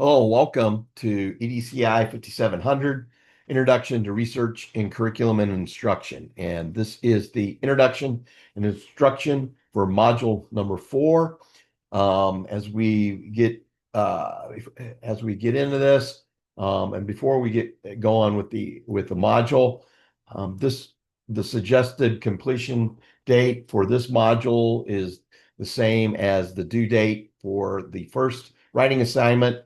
Hello, welcome to EDCI 5700, Introduction to Research in Curriculum and Instruction. And this is the introduction and instruction for module number 4. As we get into this, and before we get going with the module, the suggested completion date for this module is the same as the due date for the first writing assignment,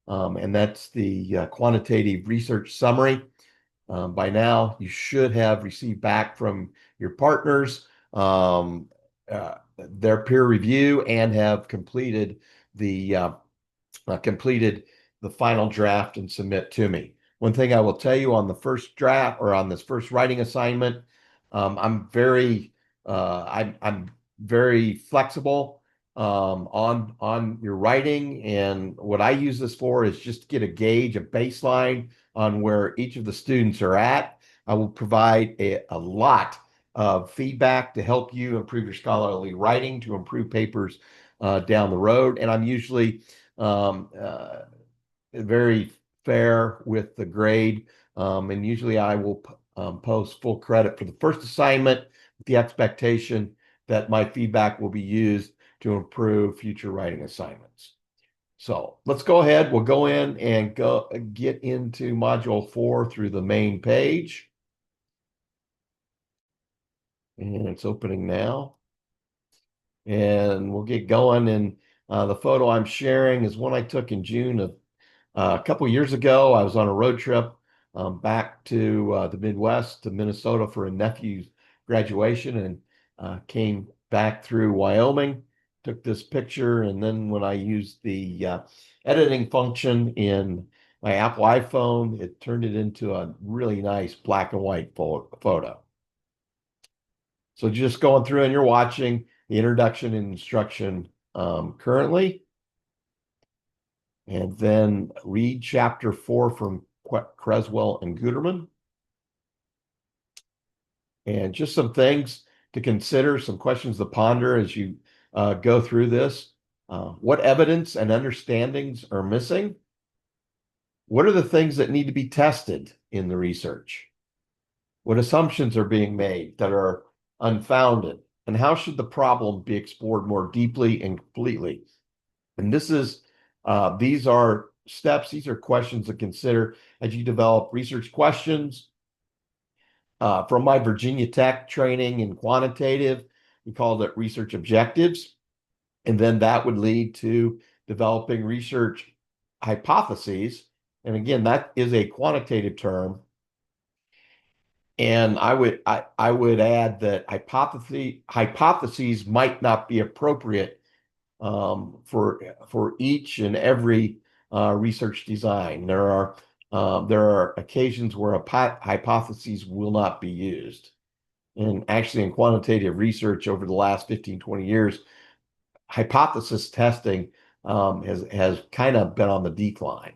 and that's the quantitative research summary. By now, you should have received back from your partners their peer review and have completed the final draft and submit to me. One thing I will tell you on the first draft or on this first writing assignment, I'm very flexible on your writing, and what I use this for is just to get a gauge, a baseline on where each of the students are at. I will provide a lot of feedback to help you improve your scholarly writing, to improve papers down the road, and I'm usually very fair with the grade, and usually I will post full credit for the first assignment with the expectation that my feedback will be used to improve future writing assignments. So let's go ahead. We'll go in and get into module 4 through the main page. And it's opening now. And we'll get going. And the photo I'm sharing is one I took in June of a couple years ago. I was on a road trip back to the Midwest, to Minnesota, for a nephew's graduation, and came back through Wyoming, took this picture, and then when I used the editing function in my Apple iPhone, it turned it into a really nice black and white photo. So just going through, and you're watching the introduction and instruction currently. And then read chapter 4 from Creswell and Guterman. And just some things to consider, some questions to ponder as you go through this. What evidence and understandings are missing? What are the things that need to be tested in the research? What assumptions are being made that are unfounded? And how should the problem be explored more deeply and completely? And these are steps, these are questions to consider as you develop research questions. From my Virginia Tech training in quantitative, we called it research objectives. And then that would lead to developing research hypotheses. And again, that is a quantitative term. And I would add that hypotheses might not be appropriate for each and every research design. There are occasions where hypotheses will not be used. And actually, in quantitative research over the last 15, 20 years, hypothesis testing has kind of been on the decline.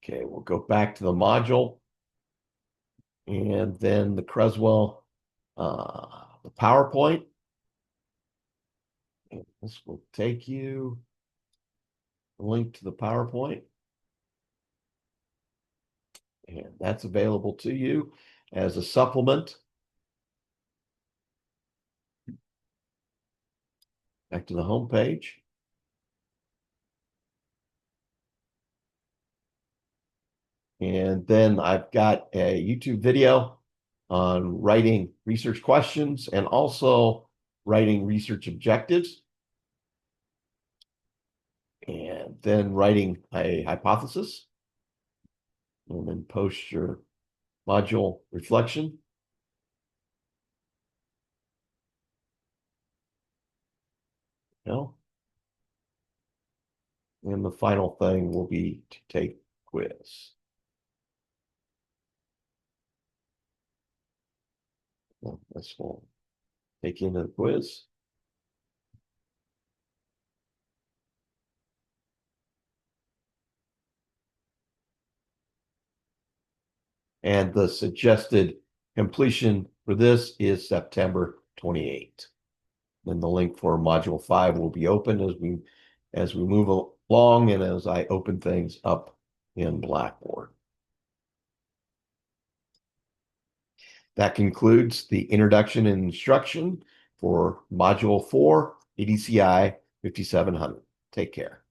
Okay, we'll go back to the module, and then the Creswell, the PowerPoint. And this will take you a link to the PowerPoint. And that's available to you as a supplement. Back to the home page. And then I've got a YouTube video on writing research questions and also writing research objectives. And then writing a hypothesis. And then post your module reflection. And the final thing will be to take quiz. Well, this will take you into the quiz. And the suggested completion for this is September 28th. then the link for Module 5 will be open as we move along and as I open things up in Blackboard. That concludes the introduction and instruction for Module 4, EDCI 5700. Take care.